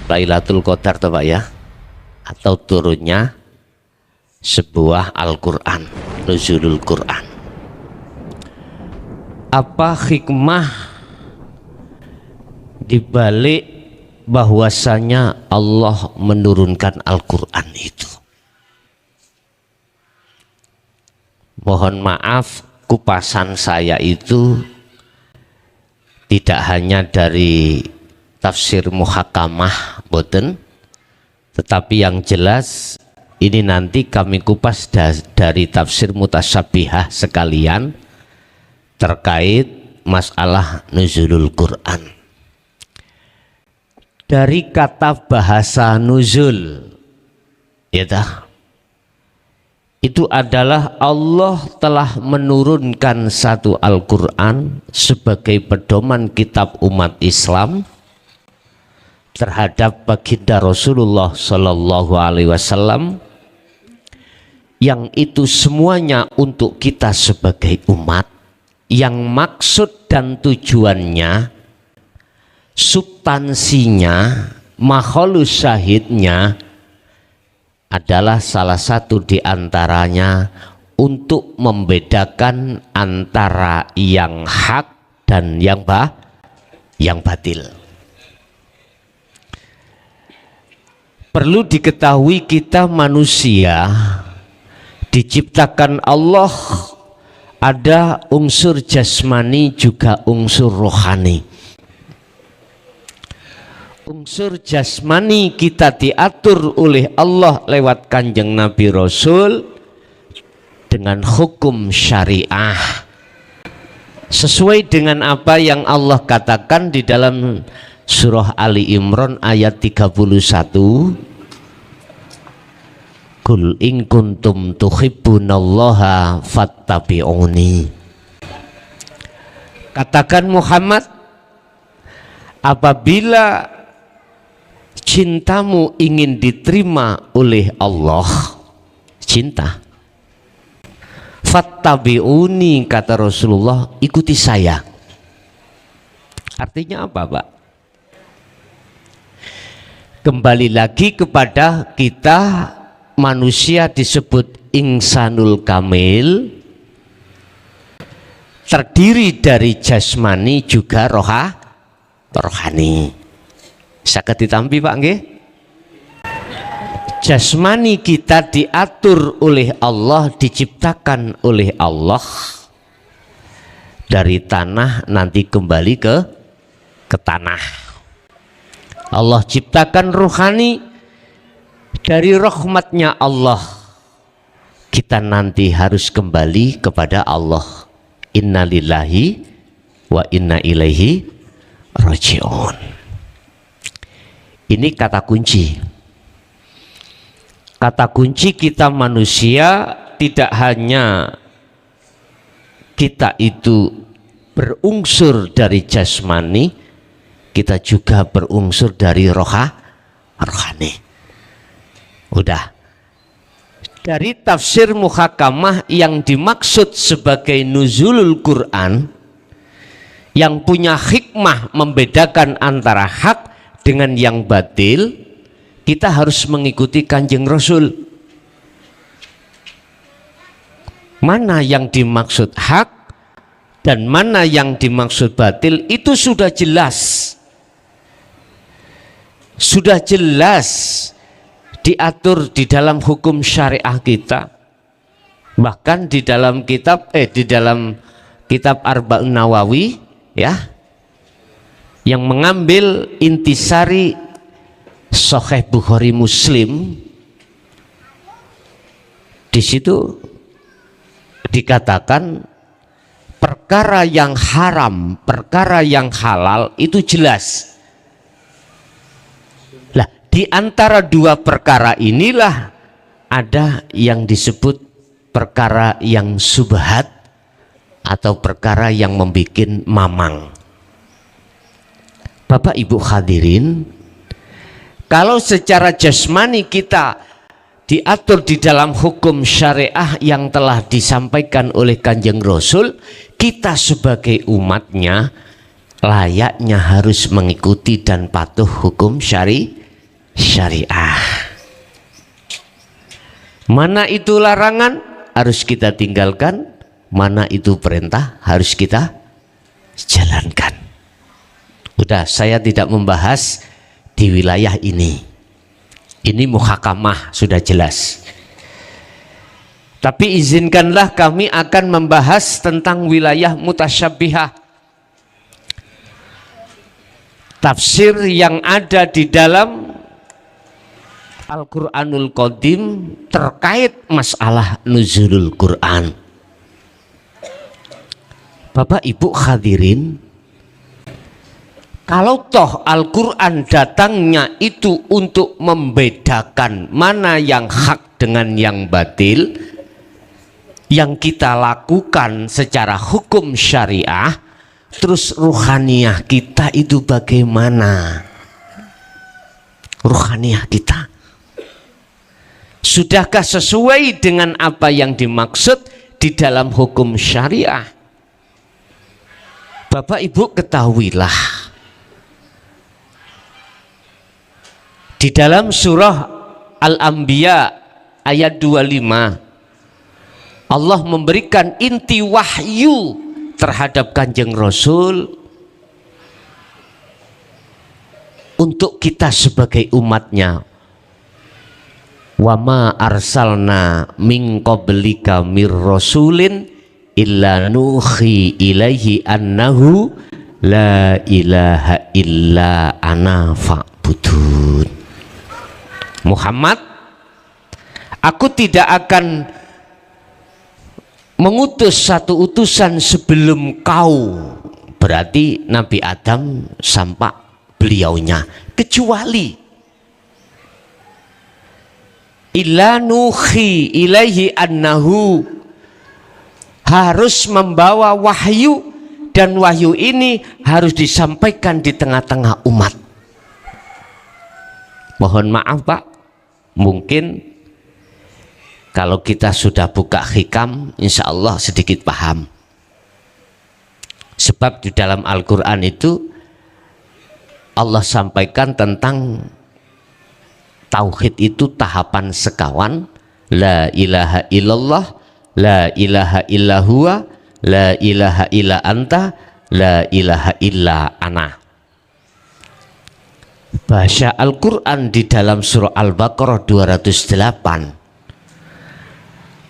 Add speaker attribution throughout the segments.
Speaker 1: Lailatul Qadar toh Pak ya, atau turunnya sebuah Al-Quran, nuzulul Quran. Apa hikmah dibalik bahwasanya Allah menurunkan Al-Quran itu? Mohon maaf, kupasan saya itu tidak hanya dari tafsir muhakamah boten, tetapi yang jelas ini nanti kami kupas dari tafsir mutasyabihah sekalian terkait masalah nuzulul Quran. Dari kata bahasa nuzul, ya dah, itu adalah Allah telah menurunkan satu Al-Quran sebagai pedoman kitab umat Islam terhadap baginda Rasulullah Sallallahu Alaihi Wasallam, yang itu semuanya untuk kita sebagai umat, yang maksud dan tujuannya, substansinya, makhluk syahidnya adalah salah satu di antaranya untuk membedakan antara yang hak dan yang batil. Perlu diketahui kita manusia diciptakan Allah ada unsur jasmani juga unsur rohani. Unsur jasmani kita diatur oleh Allah lewat kanjeng Nabi Rasul dengan hukum syariah sesuai dengan apa yang Allah katakan di dalam surah Ali Imran ayat 31. Kul in kuntum tuhibbunallaha fattabi'uni. Katakan Muhammad, apabila cintamu ingin diterima oleh Allah, cinta, fattabi'uni, kata Rasulullah, ikuti saya. Artinya apa Pak? Kembali lagi kepada kita manusia disebut insanul kamil, terdiri dari jasmani juga rohani. Saged ditampi Pak nggih? Jasmani kita diatur oleh Allah, diciptakan oleh Allah dari tanah nanti kembali ke tanah. Allah ciptakan rohani dari rahmatnya Allah, kita nanti harus kembali kepada Allah. Inna lillahi wa inna ilaihi raji'un. Ini kata kunci. Kata kunci kita manusia tidak hanya kita itu berunsur dari jasmani, kita juga berunsur dari rohani. Udah. Dari tafsir muhakamah yang dimaksud sebagai nuzulul Quran, yang punya hikmah membedakan antara hak dengan yang batil, kita harus mengikuti kanjeng Rasul. Mana yang dimaksud hak dan mana yang dimaksud batil itu sudah jelas. Sudah jelas diatur di dalam hukum syariah kita. Bahkan di dalam kitab Arba'un Nawawi ya, yang mengambil intisari Sahih Bukhari Muslim, di situ dikatakan perkara yang haram, perkara yang halal itu jelas. Lah, di antara dua perkara inilah ada yang disebut perkara yang subhat atau perkara yang membuat mamang. Bapak Ibu hadirin, kalau secara jasmani kita diatur di dalam hukum syariah yang telah disampaikan oleh kanjeng Rasul, kita sebagai umatnya layaknya harus mengikuti dan patuh hukum syariah. syariah. Mana itu larangan harus kita tinggalkan, mana itu perintah harus kita jalankan. Udah, saya tidak membahas di wilayah ini. Ini muhakamah, sudah jelas. Tapi izinkanlah kami akan membahas tentang wilayah mutasyabihah. Tafsir yang ada di dalam Al-Quranul Qadim terkait masalah nuzulul Quran. Bapak Ibu hadirin, kalau toh Al-Quran datangnya itu untuk membedakan mana yang hak dengan yang batil, yang kita lakukan secara hukum syariah, terus ruhaniyah kita itu bagaimana? Ruhaniyah kita sudahkah sesuai dengan apa yang dimaksud di dalam hukum syariah? Bapak Ibu ketahuilah, di dalam surah Al-Anbiya ayat 25 Allah memberikan inti wahyu terhadap Kanjeng Rasul untuk kita sebagai umatnya. Wa ma arsalna min qablika mir rasulin illa nuhi ilaihi annahu la ilaha illa ana fa'budun. Muhammad, aku tidak akan mengutus satu utusan sebelum kau, berarti Nabi Adam sampai beliaunya, kecuali illa nuhi ilaihi annahu, harus membawa wahyu, dan wahyu ini harus disampaikan di tengah-tengah umat. Mohon maaf Pak, mungkin kalau kita sudah buka hikam insya Allah sedikit paham. Sebab di dalam Al-Quran itu Allah sampaikan tentang tauhid itu tahapan sekawan. La ilaha illallah, la ilaha illa huwa, la ilaha illa anta, la ilaha illa ana. Bahasa Al-Quran di dalam surah Al-Baqarah 208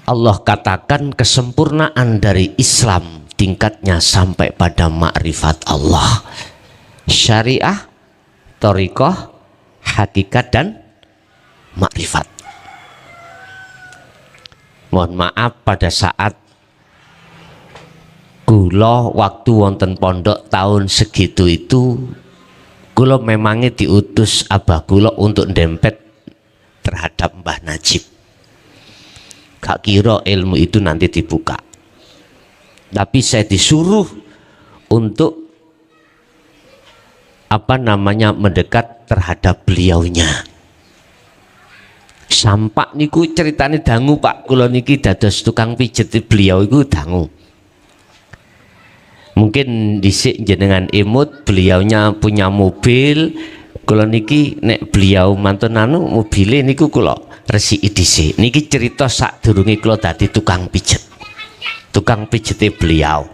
Speaker 1: Allah katakan kesempurnaan dari Islam tingkatnya sampai pada ma'rifat Allah, syariah, thariqah, hakikat dan makrifat. Mohon maaf pada saat kula waktu wonten pondok tahun segitu itu, kula memangnya diutus abah kula untuk dempet terhadap Mbah Najib. Gak kira ilmu itu nanti dibuka, tapi saya disuruh untuk mendekat terhadap beliaunya. Sampak niku ceritane dangu Pak, kula niki dados tukang pijet beliau iku dangu. Mungkin dhisik jenengan imut beliaunya punya mobil, kula niki nek beliau mantun mobile niku kula resiki dhisik. Niki cerita sadurunge kula dadi tukang pijet. Tukang pijete beliau.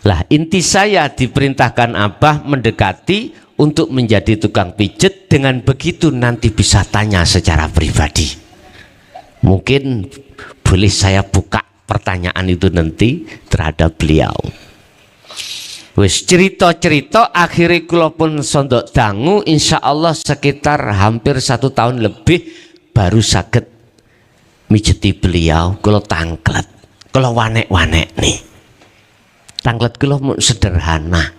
Speaker 1: Lah inti saya diperintahkan Abah mendekati untuk menjadi tukang pijet, dengan begitu nanti bisa tanya secara pribadi. Mungkin boleh saya buka pertanyaan itu nanti terhadap beliau. Wis cerita-cerita akhirnya kula pun sondok dangu, insya Allah sekitar hampir 1 tahun lebih baru saged mijeti beliau. Kula tangklet, kula wanek-wanek nih. Tangklet kula sederhana.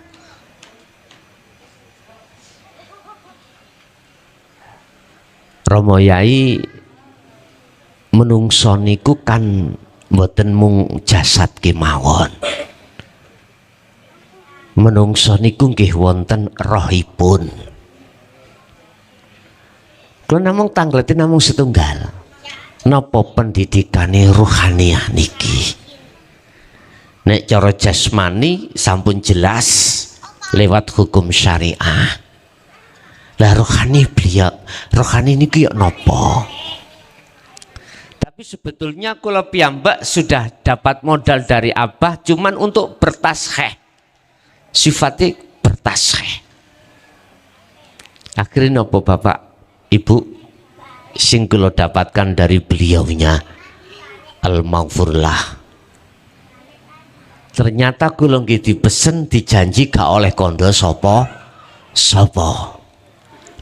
Speaker 1: Romo Yai, menungso niku kan mboten mung jasad kemawon. Menungso niku nggih wonten rohipun. Kula namung tanglete namung setunggal. Napa pendidikane ruhaniyah niki? Nek cara jasmani sampun jelas lewat hukum syariah. Lah rohani ini kaya nopo? Tapi sebetulnya kula piyambak sudah dapat modal dari Abah cuman untuk bertasheh. Sifatnya bertasheh. Akhirnya nopo Bapak Ibu sing kula dapatkan dari beliaunya Al-Maghfurlah. Ternyata kula nggih dipesen dijanji gak oleh kondo sapa.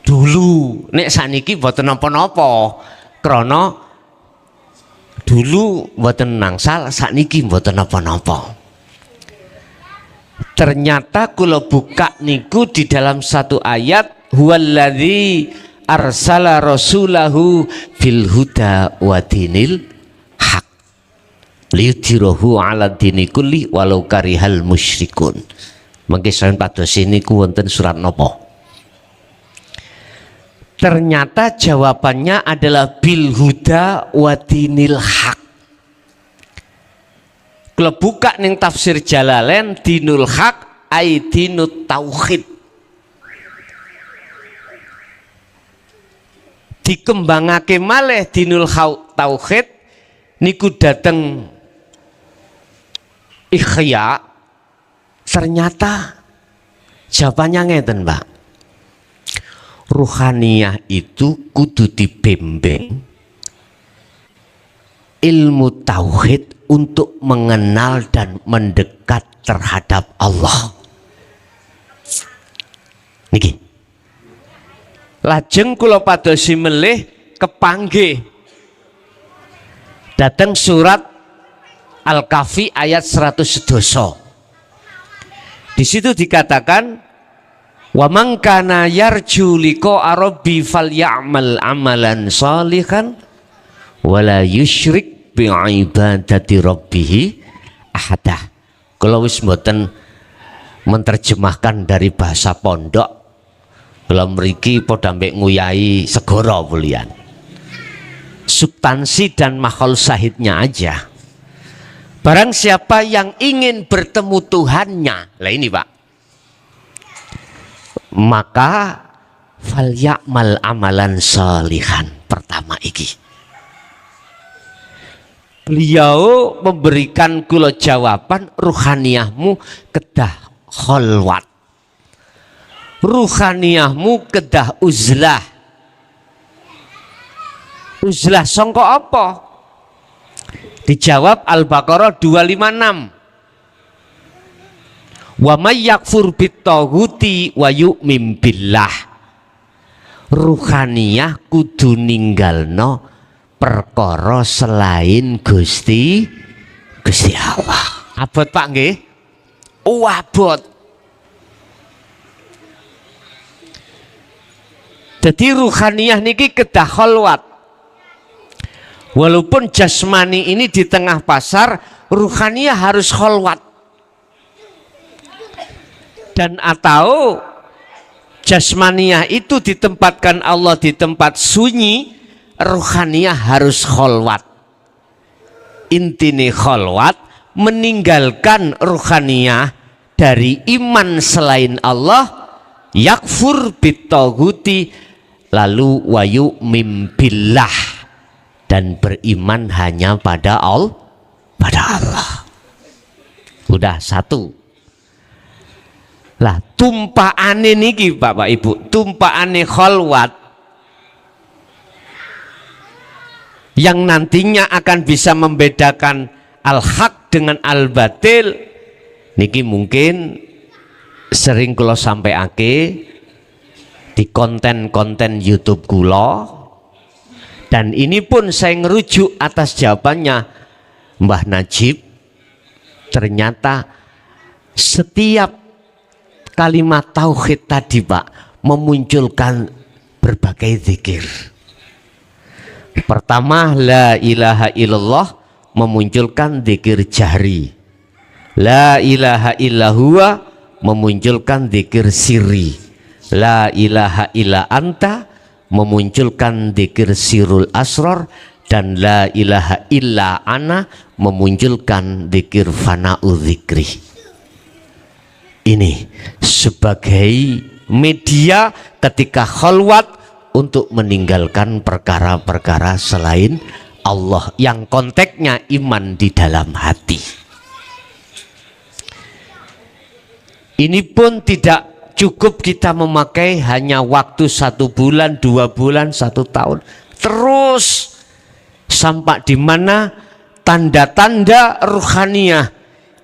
Speaker 1: Dulu nek saniki mboten napa-napa. Krana dulu mboten nangsal, sakniki mboten napa-napa. Ternyata kula buka niku di dalam satu ayat, huwallazi arsala rasulahu fil huda wa dinil haq liyudhirahu ala dini kulli walau karihal musyrikun. Mangke saen pados niku wonten surat napa? Ternyata jawabannya adalah bil huda wa dinil haq. Kalau buka ning tafsir Jalalain, dinul haq ai dinut tauhid. Dikembangake malih dinul tauhid niku dateng Ikhya. Ternyata jawabannya ngeten, Mbak. Ruhaniyah itu kudu dibimbing ilmu tauhid untuk mengenal dan mendekat terhadap Allah. Niki. Lajeng kula padosi melih kepanggih dateng surat Al-Kahfi ayat 100. Di situ dikatakan wa man kana yarju liqa rabbi falyamal amalan shalihan wala yusyrik bi ibadati rabbih ahadah. Kalau wis mboten menerjemahkan dari bahasa pondok, kula mriki padha mbek nguyai segara pulian. Substansi dan mahal syahidnya aja. Barang siapa yang ingin bertemu Tuhannya, lah ini Pak, maka falyamal amalan shalihan. Pertama iki beliau memberikan kula jawaban, ruhaniyahmu kedah kholwat, ruhaniyahmu kedah uzlah. Uzlah sangka apa? Dijawab Al-Baqarah 256. Wa may yakfur bitaghuti wa yu'min billah. Ruhaniyah kudu ninggalno perkara selain Gusti Allah. Abot Pak nggih? Abot. Jadi ruhaniyah niki kedah kholwat. Walaupun jasmani ini di tengah pasar, ruhaniyah harus kholwat. Dan atau jasmaniyah itu ditempatkan Allah di tempat sunyi, ruhaniyah harus kholwat. Intine kholwat meninggalkan ruhaniyah dari iman selain Allah, yakfur bitaghuti, lalu wayu mimbillah, dan beriman hanya pada Allah. Udah satu. Lah tumpaane niki Bapak Ibu, tumpaane kholwat yang nantinya akan bisa membedakan al-haq dengan al-batil niki mungkin sering kula sampaiake di konten-konten YouTube kula. Dan ini pun saya ngerujuk atas jawabannya Mbah Najib. Ternyata setiap kalimat tauhid tadi Pak memunculkan berbagai zikir. Pertama, la ilaha illallah memunculkan zikir jahri. La ilaha illahuwa memunculkan zikir sirri. La ilaha illa anta memunculkan dzikir sirul asror, dan la ilaha illa ana memunculkan dzikir fana'u dzikri. Ini sebagai media ketika khalwat untuk meninggalkan perkara-perkara selain Allah yang konteksnya iman di dalam hati. Ini pun tidak cukup kita memakai hanya waktu 1 bulan, 2 bulan, 1 tahun. Terus sampai di mana tanda-tanda ruhaniyah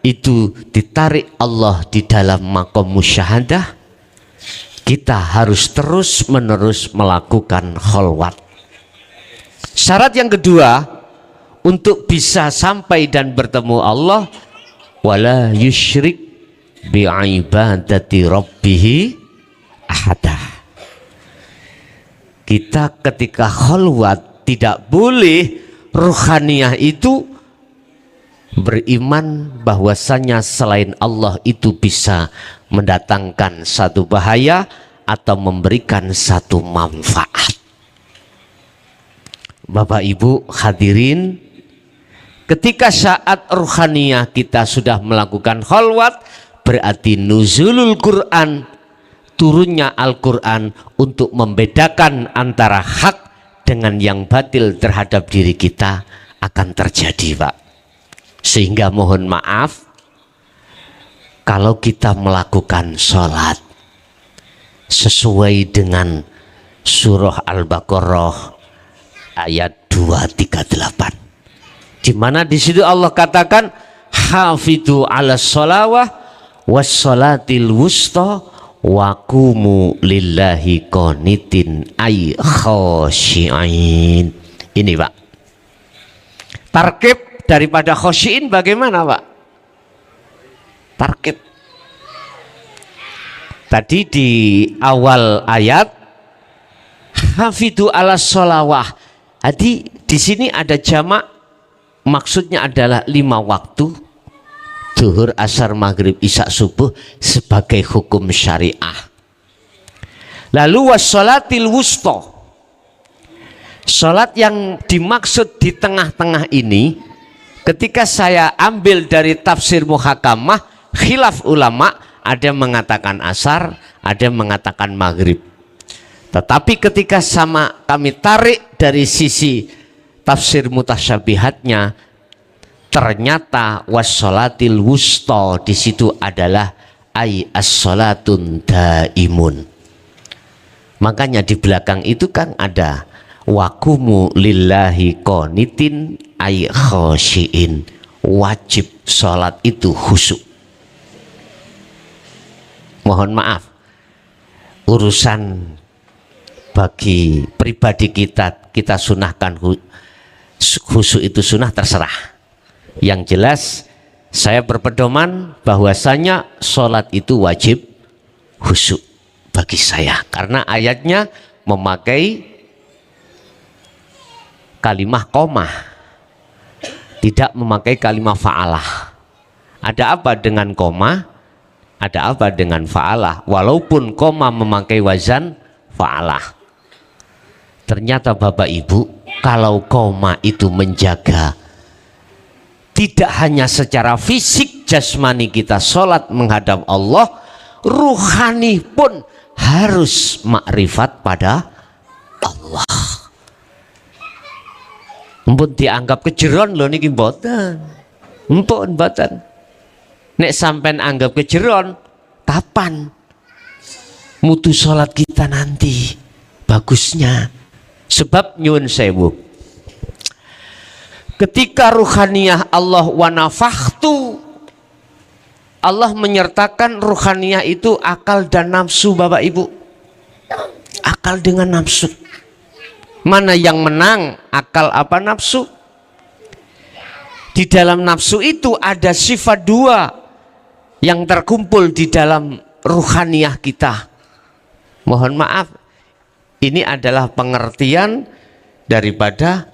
Speaker 1: itu ditarik Allah di dalam maqam musyahadah, kita harus terus menerus melakukan khalwat. Syarat yang kedua untuk bisa sampai dan bertemu Allah, wala yusyrik bi'ibadati rabbih ahada. Kita ketika khalwat tidak boleh ruhaniyah itu beriman bahwasanya selain Allah itu bisa mendatangkan satu bahaya atau memberikan satu manfaat. Bapak Ibu hadirin, ketika saat ruhaniyah kita sudah melakukan khalwat, berarti nuzulul Quran, turunnya Al-Quran untuk membedakan antara hak dengan yang batil terhadap diri kita akan terjadi, Pak. Sehingga mohon maaf kalau kita melakukan sholat sesuai dengan surah Al-Baqarah ayat 238, di mana di situ Allah katakan hafidhu ala sholawah was sholatil wusta wa qumu lillahi qanitin ay khosyi'in. Ini Pak, tarkib daripada khosyi'in bagaimana Pak? Tarkib tadi di awal ayat hafidhu ala sholawah. Jadi di sini ada jamak, maksudnya adalah 5 waktu, zuhur, asar, maghrib, isya, subuh sebagai hukum syariah. Lalu wassolatil wusta, sholat yang dimaksud di tengah-tengah ini, ketika saya ambil dari tafsir muhakamah, khilaf ulama, ada yang mengatakan asar, ada yang mengatakan maghrib. Tetapi ketika sama kami tarik dari sisi tafsir mutasyabihatnya, ternyata wassolatil wusta di situ adalah ay as-sholatun daimun. Makanya di belakang itu kan ada waqumu lillahi qanitin ay khosyiin, wajib sholat itu khusyuk. Mohon maaf, urusan bagi pribadi kita sunahkan khusyuk itu sunnah, terserah. Yang jelas saya berpedoman bahwasanya sholat itu wajib khusyuk bagi saya, karena ayatnya memakai kalimah komah, tidak memakai kalimah fa'alah. Ada apa dengan koma? Ada apa dengan fa'alah? Walaupun koma memakai wazan fa'alah. Ternyata Bapak Ibu, kalau koma itu menjaga tidak hanya secara fisik jasmani kita sholat menghadap Allah, ruhani pun harus makrifat pada Allah. Mpun dianggap kejeron loh niki mboten. Mpun mboten. Nek sampean anggap kejeron, kapan mutu sholat kita nanti bagusnya? Sebab nyuwun sewu, ketika ruhaniyah Allah wa nafakhtu, Allah menyertakan ruhaniyah itu akal dan nafsu. Bapak Ibu, akal dengan nafsu, mana yang menang, akal apa nafsu? Di dalam nafsu itu ada sifat 2 yang terkumpul di dalam ruhaniyah kita. Mohon maaf, ini adalah pengertian daripada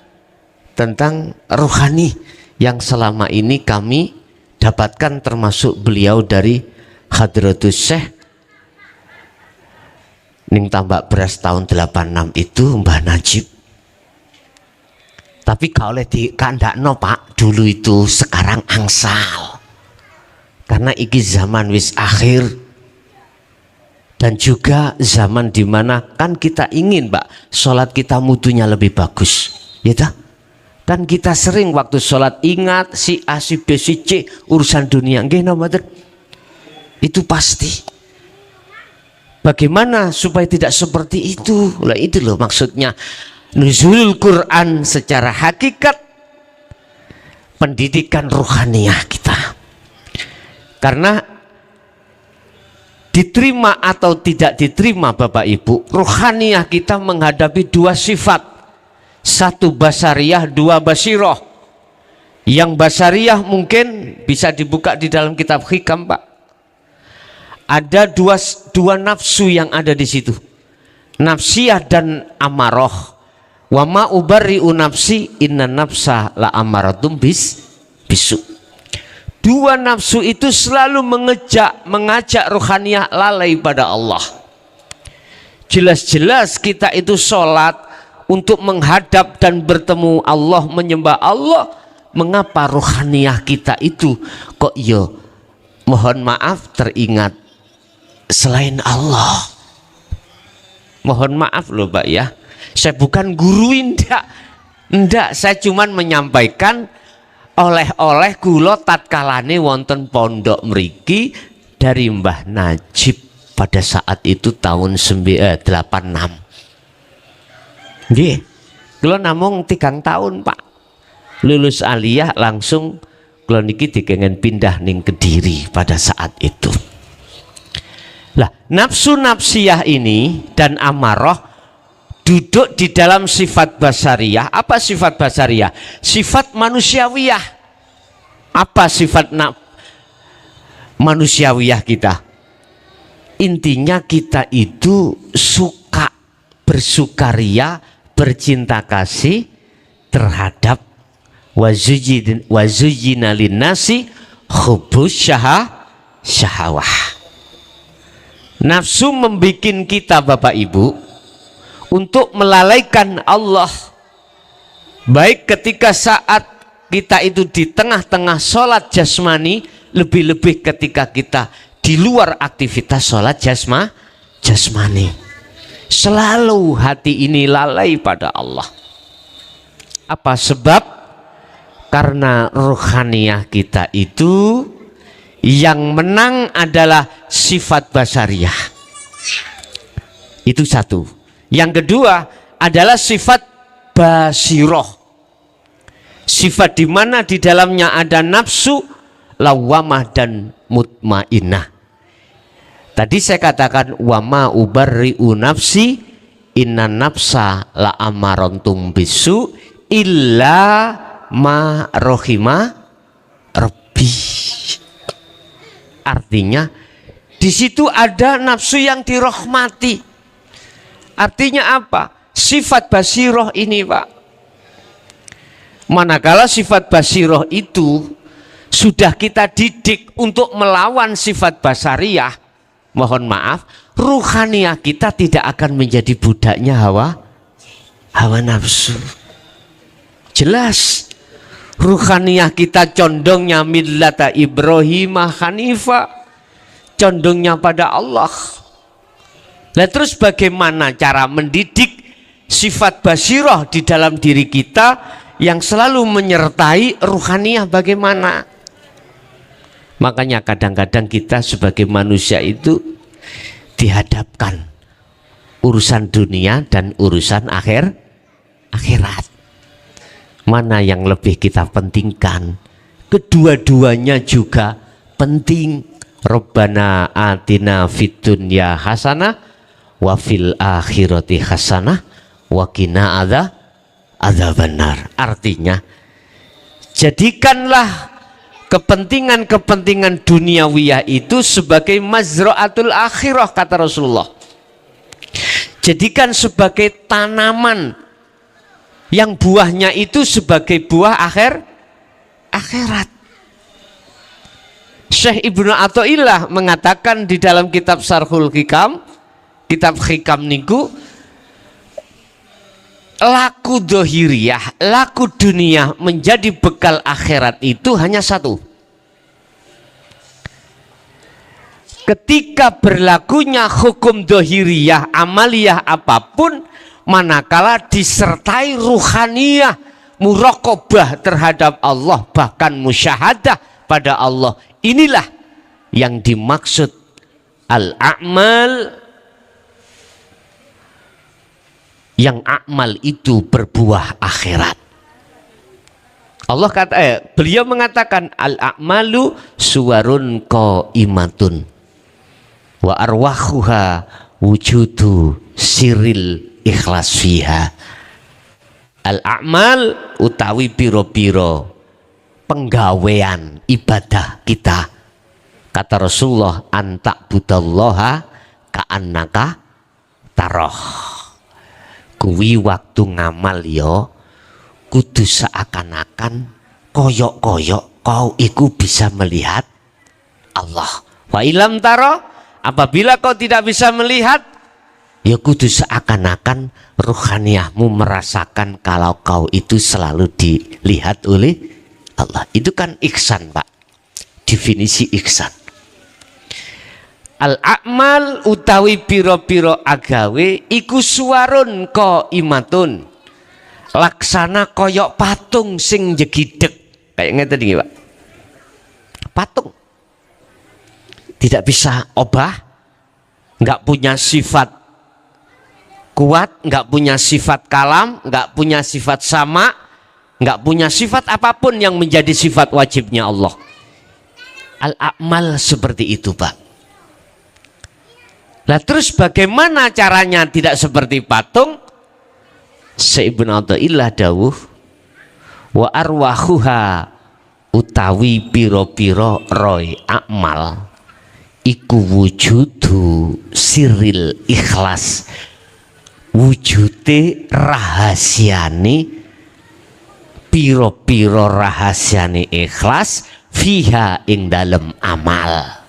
Speaker 1: tentang ruhani yang selama ini kami dapatkan, termasuk beliau dari Hadratus Syekh ning Tambak Beras tahun 86 itu Mbah Najib. Tapi kalau dikandakno Pak, dulu itu, sekarang angsal. Karena iki zaman wis akhir. Dan juga zaman dimana kan kita ingin Pak sholat kita mutunya lebih bagus, ya tak? Dan kita sering waktu sholat ingat si A, si B, si C urusan dunia, itu pasti. Bagaimana supaya tidak seperti itu? Lah itu loh maksudnya nuzulul Quran secara hakikat, pendidikan ruhaniyah kita. Karena diterima atau tidak diterima Bapak Ibu, ruhaniyah kita menghadapi dua sifat, satu basariyah, dua basiroh. Yang basariyah mungkin bisa dibuka di dalam kitab hikam Pak. Ada dua nafsu yang ada di situ, nafsiyah dan amaroh. Wa ma ubarri'u nafsi inna nafsa la amaratum bisu. Dua nafsu itu selalu mengajak ruhaniyah lalai pada Allah. Jelas-jelas kita itu sholat untuk menghadap dan bertemu Allah, menyembah Allah. Mengapa ruhaniyah kita itu kok mohon maaf teringat selain Allah? Mohon maaf loh Pak ya, saya bukan guru, ndak, saya cuman menyampaikan oleh-oleh kula tatkalane wonten pondok mriki dari Mbah Najib pada saat itu tahun 86. Nggih, kula namung 3 tahun Pak, lulus aliyah langsung kula niki dikengen pindah ning Kediri pada saat itu. Lah, nafsu nafsiyah ini dan amarah duduk di dalam sifat basariyah. Apa sifat basariyah? Sifat manusiawiyah. Apa sifat manusiawiyah kita? Intinya kita itu suka, bersukaria, bercinta kasih terhadap wazujina linnasi hubbus syahawah. Nafsu membikin kita Bapak Ibu untuk melalaikan Allah, baik ketika saat kita itu di tengah-tengah sholat jasmani, lebih-lebih ketika kita di luar aktivitas sholat jasmani. Selalu hati ini lalai pada Allah. Apa sebab? Karena ruhaniyah kita itu yang menang adalah sifat basariyah. Itu satu. Yang kedua adalah sifat basiroh. Sifat di mana di dalamnya ada nafsu lawamah dan mutmainnah. Tadi saya katakan wama ubarri'u nafsi inna nafsa la amarantum bisu illa ma rohima rabbi. Artinya di situ ada nafsu yang dirahmati. Artinya apa? Sifat basiroh ini Pak. Manakala sifat basiroh itu sudah kita didik untuk melawan sifat basariyah, mohon maaf, ruhaniyah kita tidak akan menjadi budaknya hawa nafsu. Jelas ruhaniyah kita condongnya millata Ibrahim Hanifah, condongnya pada Allah. Nah terus bagaimana cara mendidik sifat basirah di dalam diri kita yang selalu menyertai ruhaniyah bagaimana? Makanya kadang-kadang kita sebagai manusia itu dihadapkan urusan dunia dan urusan akhirat. Mana yang lebih kita pentingkan? Kedua-duanya juga penting. Rabbana atina fid dunya hasanah wa fil akhirati hasanah wa qina adzabannar. Artinya jadikanlah kepentingan-kepentingan duniawiyah itu sebagai mazra'atul akhirah, kata Rasulullah. Jadikan sebagai tanaman yang buahnya itu sebagai buah akhirat. Syekh Ibnu Athaillah mengatakan di dalam kitab Sarhul Hikam, kitab Hikam niku, laku dohiriyah, laku dunia menjadi bekal akhirat itu hanya satu. ketika berlakunya hukum dohiriyah amaliyah apapun, manakala disertai ruhaniyah, muraqabah terhadap Allah, bahkan musyahadah pada Allah, inilah yang dimaksud al-a'mal, yang amal itu berbuah akhirat. Allah beliau mengatakan al-a'malu suwarun qaimatun wa arwahuha wujudu siril ikhlas fiha. Al-a'mal utawi piro-piro penggawean ibadah kita. Kata Rasulullah, antak budallaha ka'annaka taroh. Kuwi waktu ngamal yo kudu seakan-akan koyok-koyok kau iku bisa melihat Allah. Wa ilam taro, apabila kau tidak bisa melihat, ya kudu seakan-akan ruhaniyahmu merasakan kalau kau itu selalu dilihat oleh Allah. Itu kan ihsan, Pak. Definisi ihsan. Al-a'mal utawi piro-piro agawe iku suwarun qaimatun, laksana koyok patung sing jegideg. Kayak ngeten iki, Pak. Patung tidak bisa obah, nggak punya sifat kuat, nggak punya sifat kalam, nggak punya sifat sama, nggak punya sifat apapun yang menjadi sifat wajibnya Allah. Al-a'mal seperti itu, Pak. Lah terus bagaimana caranya tidak seperti patung? Ibnu Athaillah dawuh, wa arwahuha utawi piro-piro roy amal iku wujudu siril ikhlas, wujude rahasiane piro-piro rahasiane ikhlas fiha ing dalem amal.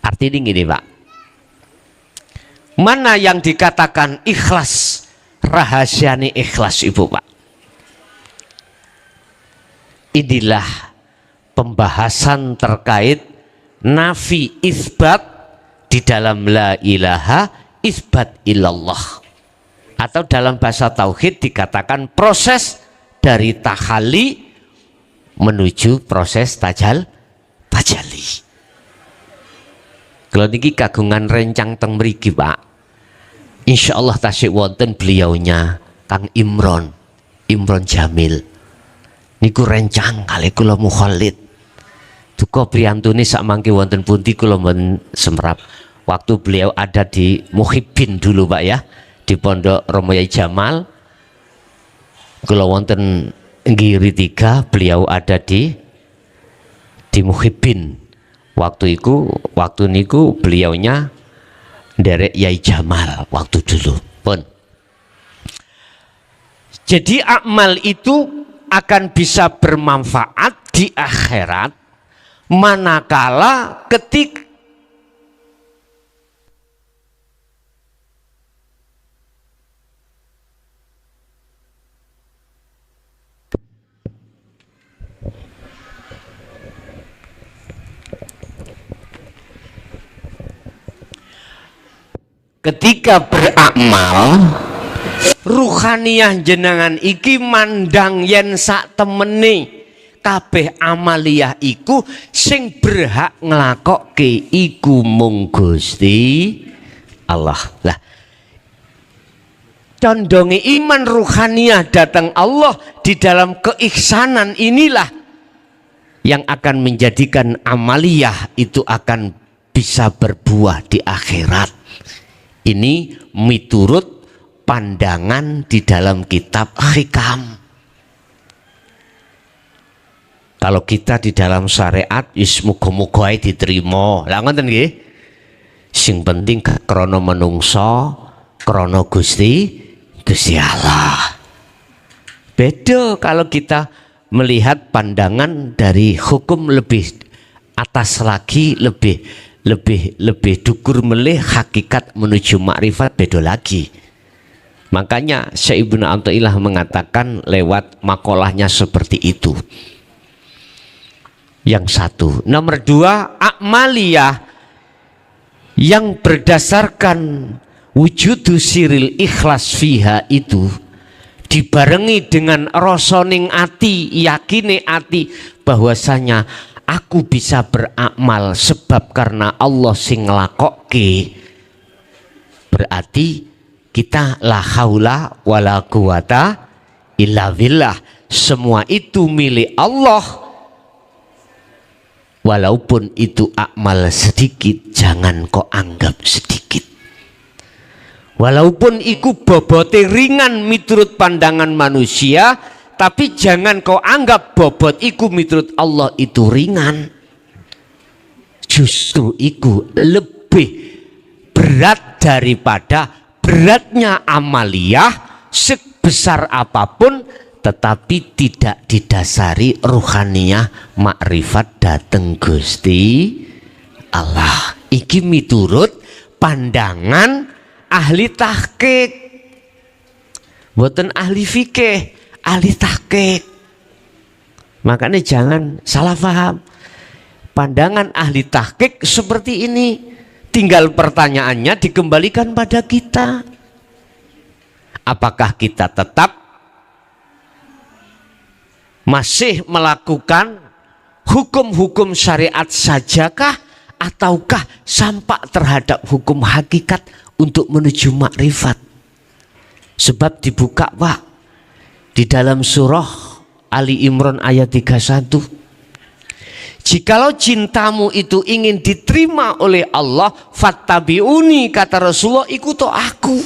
Speaker 1: Artinya gini, Pak, mana yang dikatakan ikhlas, rahasiane ikhlas, Ibu, Pak? Inilah pembahasan terkait nafi isbat di dalam la ilaha isbat illallah, atau dalam bahasa tauhid dikatakan proses dari tahalli menuju proses tajalli. Kalau niki kagungan rencang teng mriki, Pak, insya Allah tasik wonten beliaunya Kang Imron Jamil niku rencang kali kula mukhalid duka priyantune sak mangke wonten pundi kula mboten semrap. Waktu beliau ada di Muhibbin dulu, Pak, ya, di Pondok Romo Yai Jamal, kula wonten Giri 3, beliau ada di Muhibbin. Waktu niku beliaunya derek Yai Jamal waktu dulu pun. Jadi amal itu akan bisa bermanfaat di akhirat manakala ketika beramal ruhaniyah jenengan iki mandang yen sak temene kabeh amaliyah iku sing berhak nglakokke iku mung Gusti Allah. Lah condonge iman ruhaniyah datang Allah di dalam keihsanan inilah yang akan menjadikan amaliyah itu akan bisa berbuah di akhirat. Ini miturut pandangan di dalam kitab Hikam. Kalau kita di dalam syariat wis muga-muga ae diterima. Lah ngoten nggih. Sing penting krana menungso, krana Gusti Allah. Beda kalau kita melihat pandangan dari hukum lebih atas lagi, lebih dukur melih hakikat menuju makrifat, beda lagi. Makanya Syekh Ibnu Athaillah mengatakan lewat makolahnya seperti itu. Yang satu. Nomor dua, akmaliyah yang berdasarkan wujudu siril ikhlas fiha itu dibarengi dengan rosoning ati, yakine ati bahwasanya aku bisa beramal sebab karena Allah sing nglakokke, berarti kita la haula wala quwata illa billah, semua itu milik Allah. Walaupun itu amal sedikit, jangan kau anggap sedikit. Walaupun iku bobote ringan miturut pandangan manusia, tapi jangan kau anggap bobot iku miturut Allah itu ringan. Justru iku lebih berat daripada beratnya amaliyah sebesar apapun, tetapi tidak didasari ruhaniyah makrifat dateng Gusti Allah. Iki miturut pandangan ahli tahqiq, boten ahli fikih, ahli tahqiq. Makanya jangan salah paham. Pandangan ahli tahqiq seperti ini. Tinggal pertanyaannya dikembalikan pada kita. Apakah kita tetap masih melakukan hukum-hukum syariat sajakah, ataukah sampak terhadap hukum hakikat untuk menuju makrifat? Sebab dibuka Pak di dalam surah Ali Imran ayat 31. Jikalau cintamu itu ingin diterima oleh Allah, fattabi'uni, kata Rasulullah, ikuti aku.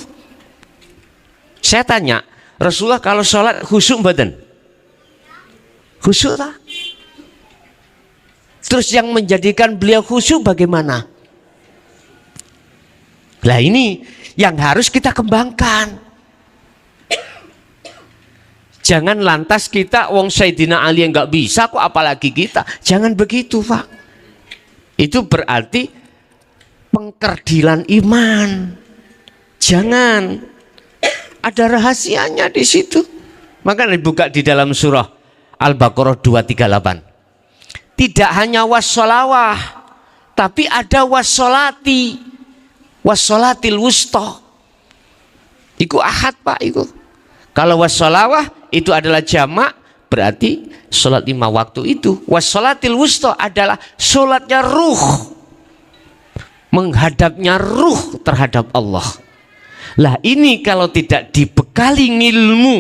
Speaker 1: Saya tanya, Rasulullah kalau sholat khusyuk mboten? Khusyuk tak? Terus yang menjadikan beliau khusyuk bagaimana? Nah ini yang harus kita kembangkan. Jangan lantas kita wong Sayyidina Ali yang nggak bisa kok apalagi kita. Jangan begitu Pak. Itu berarti pengkerdilan iman. Jangan. Ada rahasianya di situ. Maka dibuka di dalam surah Al-Baqarah 238. Tidak hanya wassolawah, tapi ada wassolati, wassolatil wusta. Iku ahad Pak, iku. Kalau wassolawah itu adalah jamak, berarti sholat 5 waktu itu. Wassolatil wusta adalah sholatnya ruh, menghadapnya ruh terhadap Allah. Lah ini kalau tidak dibekali ilmu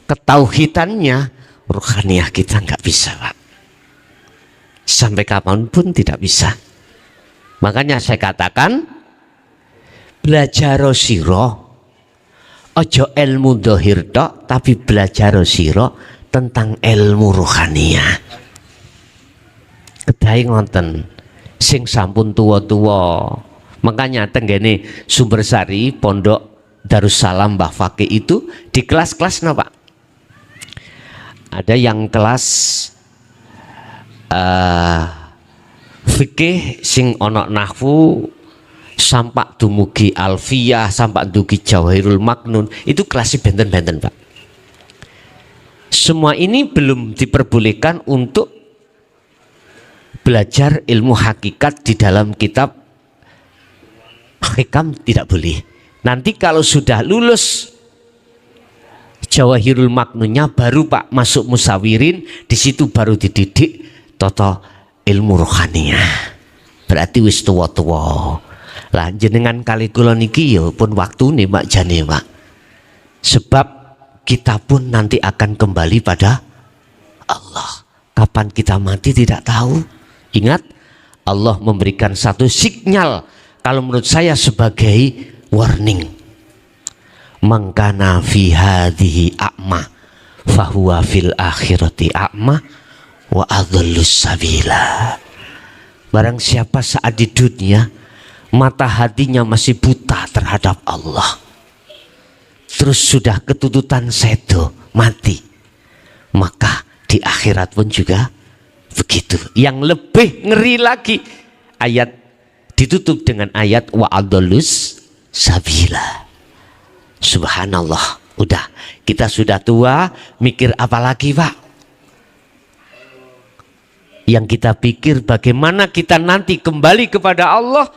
Speaker 1: ketauhidannya, ruhaniyah kita nggak bisa Pak. Sampai kapanpun tidak bisa. Makanya saya katakan, belajar siro ojo ilmu dohir tok, tapi belajar siro tentang ilmu ruhaniyah. Kedai ngonten sing sampun tua-tua. Makanya tenggene Sumbersari Pondok Darussalam Mbah Fakih itu di kelas-kelas napa? Ada yang kelas fikih sing ono nahwu sampak dumugi alfiyah, sampak dumugi jawahirul maknun, itu kelasnya benten-benten Pak. Semua ini belum diperbolehkan untuk belajar ilmu hakikat di dalam kitab hikam, tidak boleh. Nanti kalau sudah lulus jawahirul maknunnya baru Pak masuk musawirin, di situ baru dididik toto ilmu rohaniyah. Berarti wis tuwa-tuwa. Lah jenengan kali kula niki ya pun waktu nih Pak jane Pak. Sebab kita pun nanti akan kembali pada Allah. Kapan kita mati tidak tahu. Ingat, Allah memberikan satu sinyal, kalau menurut saya sebagai warning. Mangkana fi hadhihi a'ma fahuwa fil akhirati a'ma wa adhallus sabila. Barang siapa saat di dunia mata hatinya masih buta terhadap Allah, terus sudah ketututan sedo mati, maka di akhirat pun juga begitu. Yang lebih ngeri lagi, ayat ditutup dengan ayat wa adhallus sabila. Subhanallah, udah kita sudah tua, mikir apa lagi Pak? Yang kita pikir bagaimana kita nanti kembali kepada Allah,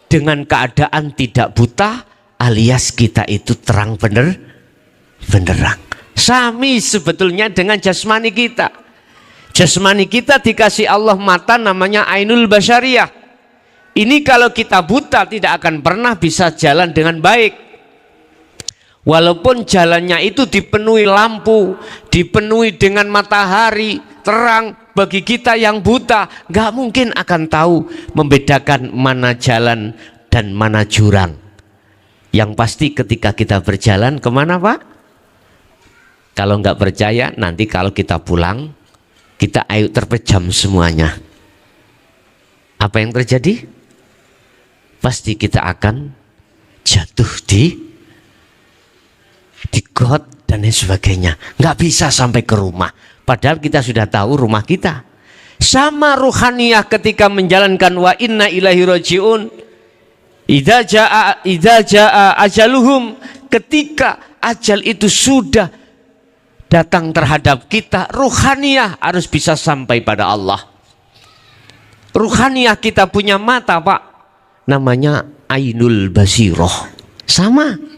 Speaker 1: dengan keadaan tidak buta, alias kita itu terang benderang. Sami sebetulnya dengan jasmani kita. Jasmani kita dikasih Allah mata namanya ainul basyariyah. Ini kalau kita buta tidak akan pernah bisa jalan dengan baik. Walaupun jalannya itu dipenuhi lampu, dipenuhi dengan matahari terang, bagi kita yang buta nggak mungkin akan tahu membedakan mana jalan dan mana jurang. Yang pasti ketika kita berjalan kemana Pak? Kalau nggak percaya nanti kalau kita pulang kita ayo terpejam semuanya. Apa yang terjadi? Pasti kita akan jatuh di got dan lain sebagainya. Nggak bisa sampai ke rumah. Padahal kita sudah tahu rumah kita. Sama ruhaniyah ketika menjalankan wa inna ilaihi rajiun. Idza jaa ajaluhum, ketika ajal itu sudah datang terhadap kita, ruhaniyah harus bisa sampai pada Allah. Ruhaniyah kita punya mata Pak, namanya ainul basiroh. Sama.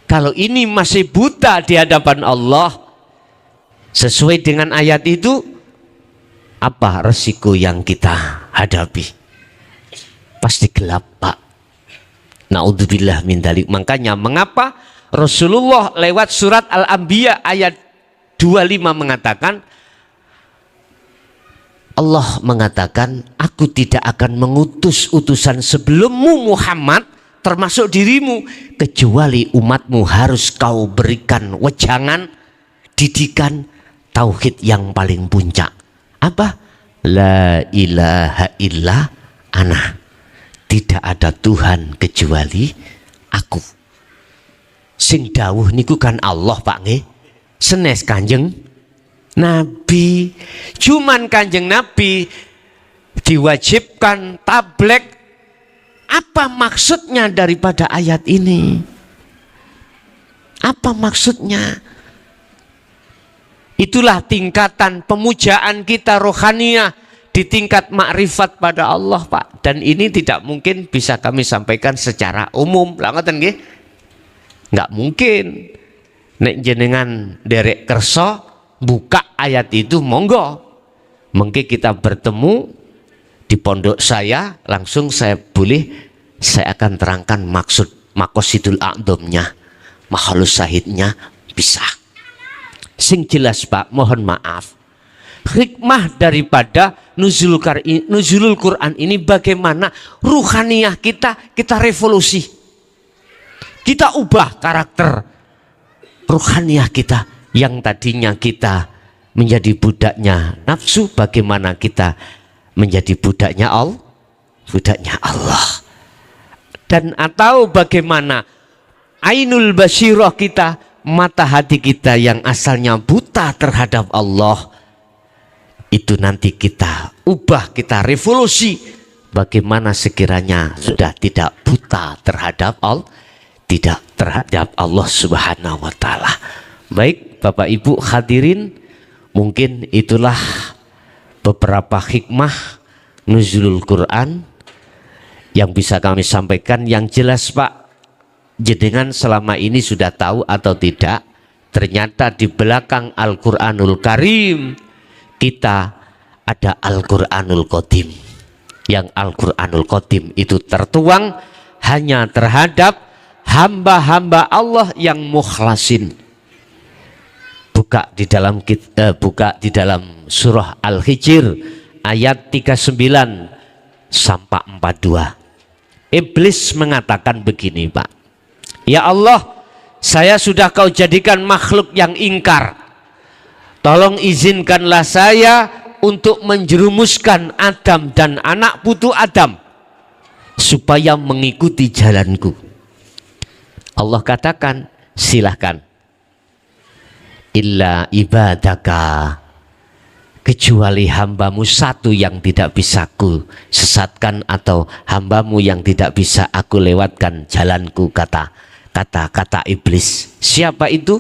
Speaker 1: Kalau ini masih buta di hadapan Allah, sesuai dengan ayat itu, apa resiko yang kita hadapi? Pasti gelap Pak. Naudzubillah min dzalik. Makanya mengapa Rasulullah lewat surat Al-Anbiya ayat 25 mengatakan, Allah mengatakan, aku tidak akan mengutus utusan sebelummu Muhammad, termasuk dirimu, kecuali umatmu harus kau berikan wejangan, didikan tauhid yang paling puncak. Apa? La ilaha illa ana. Tidak ada Tuhan kecuali aku. Sing dawuh niku kan Allah Pak nggih. Senes Kanjeng Nabi. Cuman Kanjeng Nabi diwajibkan tablek. Apa maksudnya daripada ayat ini? Apa maksudnya? Itulah tingkatan pemujaan kita rohaniyah di tingkat makrifat pada Allah Pak. Dan ini tidak mungkin bisa kami sampaikan secara umum. Lah ngoten nggih? Nggak mungkin. Nek jenengan derek kersa buka ayat itu monggo. Mungkin kita bertemu di pondok saya, langsung saya akan terangkan maksud makosidul a'dhamnya, makhlus syahidnya, bisa. Sing jelas Pak, mohon maaf, hikmah daripada nuzulul Quran ini bagaimana ruhaniyah kita revolusi, kita ubah karakter ruhaniyah kita yang tadinya kita menjadi budaknya nafsu, bagaimana kita menjadi budaknya Allah. Dan atau bagaimana ainul basyirah kita, mata hati kita yang asalnya buta terhadap Allah, itu nanti kita ubah, kita revolusi bagaimana sekiranya sudah tidak buta terhadap Allah, tidak terhadap Allah Subhanahu wa taala. Baik Bapak Ibu hadirin, mungkin itulah beberapa hikmah nuzulul Quran yang bisa kami sampaikan. Yang jelas Pak, jenengan selama ini sudah tahu atau tidak, ternyata di belakang Al-Quranul Karim kita ada Al-Quranul Qadim. Yang Al-Quranul Qadim itu tertuang hanya terhadap hamba-hamba Allah yang mukhlasin. Buka di dalam surah Al-Hijr ayat 39 sampai 42. Iblis mengatakan begini Pak, ya Allah, saya sudah kau jadikan makhluk yang ingkar, tolong izinkanlah saya untuk menjerumuskan Adam dan anak putu Adam supaya mengikuti jalanku. Allah katakan, silahkan, illa ibadaka, kecuali hambamu satu yang tidak bisa ku sesatkan, atau hambamu yang tidak bisa aku lewatkan jalanku, kata iblis. Siapa itu?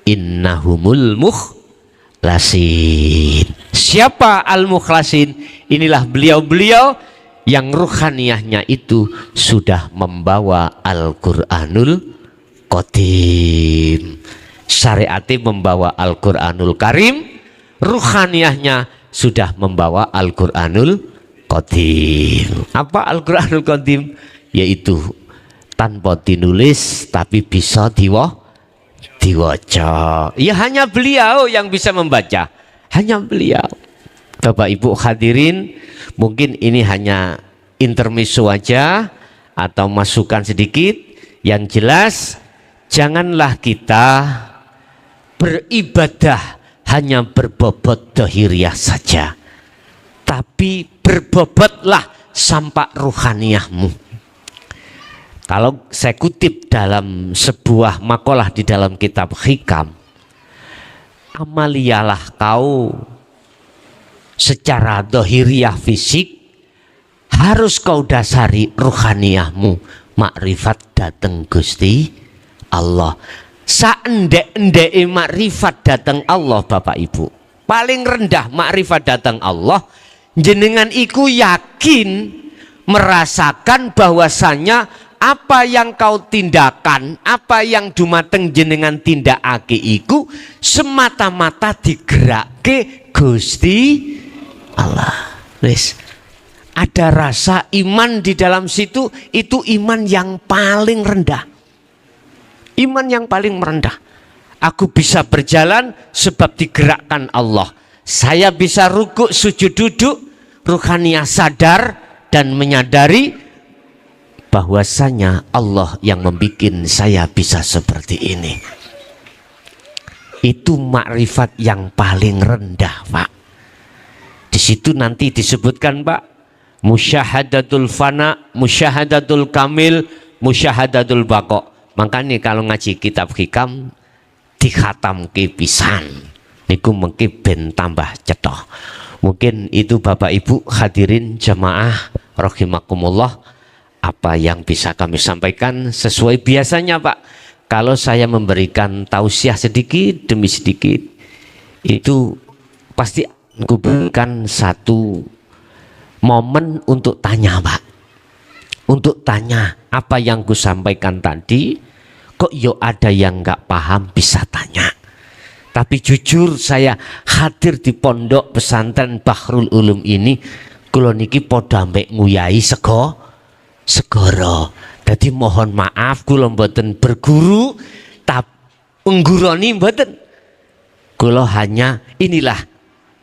Speaker 1: Innahumul mukhlasin. Siapa al-mukhlasin? Inilah beliau-beliau yang ruhaniyahnya itu sudah membawa Al-Qur'anul Qadim. Syariatnya membawa Al-Qur'anul Karim, ruhaniyahnya sudah membawa Al-Qur'anul Qadim. Apa Al-Qur'anul Qadim? Yaitu tanpa dinulis tapi bisa diwaca. Ya hanya beliau yang bisa membaca, hanya beliau. Bapak Ibu hadirin, mungkin ini hanya intermezzo aja atau masukan sedikit. Yang jelas, janganlah kita beribadah hanya berbobot dohiriyah saja, tapi berbobotlah sampai ruhaniyahmu. Kalau saya kutip dalam sebuah makalah di dalam kitab Hikam, amaliyalah kau secara dohiriyah fisik, harus kau dasari ruhaniyahmu, makrifat dateng Gusti Allah. Saendek-endeke makrifat dateng Allah Bapak Ibu, paling rendah makrifat dateng Allah, jenengan iku yakin merasakan bahwasanya apa yang kau tindakan, apa yang dumateng jenengan tindakake iku semata-mata digerake Gusti Allah. Wis, ada rasa iman di dalam situ, itu iman yang paling rendah. Iman yang paling rendah. Aku bisa berjalan sebab digerakkan Allah. Saya bisa rukuk, sujud, duduk, ruhaniyah sadar dan menyadari bahwasanya Allah yang membuat saya bisa seperti ini. Itu makrifat yang paling rendah, Pak. Di situ nanti disebutkan, Pak, musyahadatul fana, musyahadatul kamil, musyahadatul baqo. Makanya kalau ngaji kitab Hikam dikhatam ke pisan, niku mungkin ben tambah cetoh. Mungkin itu Bapak Ibu hadirin jamaah rahimakumullah, apa yang bisa kami sampaikan. Sesuai biasanya, Pak, kalau saya memberikan tausiah sedikit demi sedikit, itu pasti aku berikan satu momen untuk tanya, Pak. Untuk tanya apa yang ku sampaikan tadi, kok yo ada yang nggak paham, bisa tanya. Tapi jujur saya hadir di pondok pesantren Bahrul Ulum ini, kula niki padha mbek nguyai segara. Jadi mohon maaf kula mboten berguru, tapi ngguroni mboten. Kula hanya inilah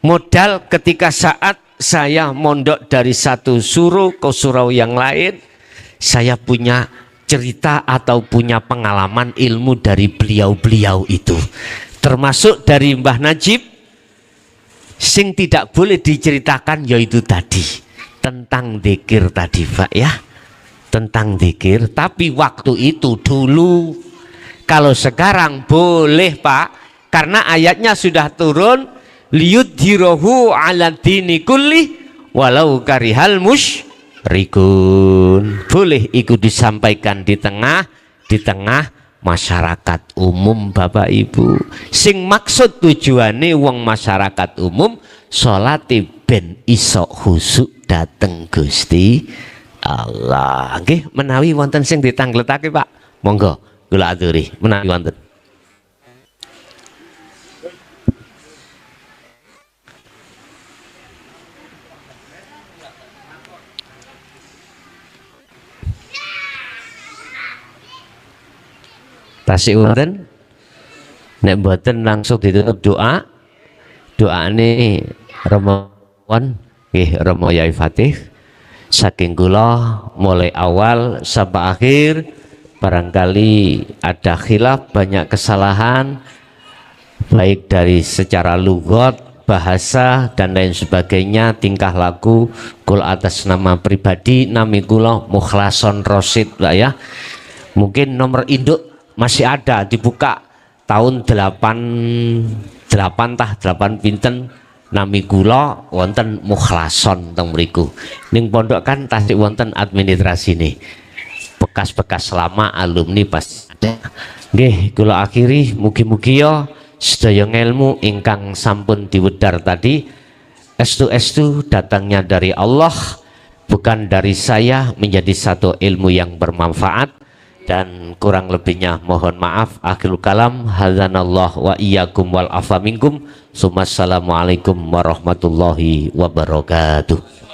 Speaker 1: modal ketika saat saya mondok dari satu surau ke surau yang lain, saya punya cerita atau punya pengalaman ilmu dari beliau-beliau itu. Termasuk dari Mbah Najib, sing tidak boleh diceritakan yaitu tadi tentang dzikir tadi, Pak, ya, tentang dzikir. Tapi waktu itu dulu, kalau sekarang boleh, Pak, karena ayatnya sudah turun, liyudhirahu ala dini kulli walau karihal musyrikun. Boleh ikut disampaikan di tengah masyarakat umum, Bapak Ibu. Sing maksud tujuane wong masyarakat umum salate ben iso khusuk dateng Gusti Allah. Nggih, menawi wonten sing ditangletake, Pak, monggo kula aturi menawi wonten. Tasik wonten, nek mboten langsung ditutup doa. Doane Romowan nggih, Romo Yai Fatih saking kula mulai awal sampai akhir. Barangkali ada khilaf, banyak kesalahan baik dari secara lugat, bahasa dan lain sebagainya, tingkah laku. Kula atas nama pribadi nami kula Mukhlason Rosid lah ya. Mungkin nomor induk masih ada, dibuka tahun 8 pinten, nami kula wonten Mukhlason teng mriku. Ning pondok kan tasik wonten administrasi nih. Bekas-bekas lama alumni pasti ada. Nggih, kula akhiri mugi-mugi ya sedaya ilmu ingkang sampun diwedhar tadi estu-estu datangnya dari Allah, bukan dari saya, menjadi satu ilmu yang bermanfaat, dan kurang lebihnya mohon maaf. Akhirul kalam, hadzanallah wa iyyakum wal afa minkum. Assalamualaikum warahmatullahi wabarakatuh.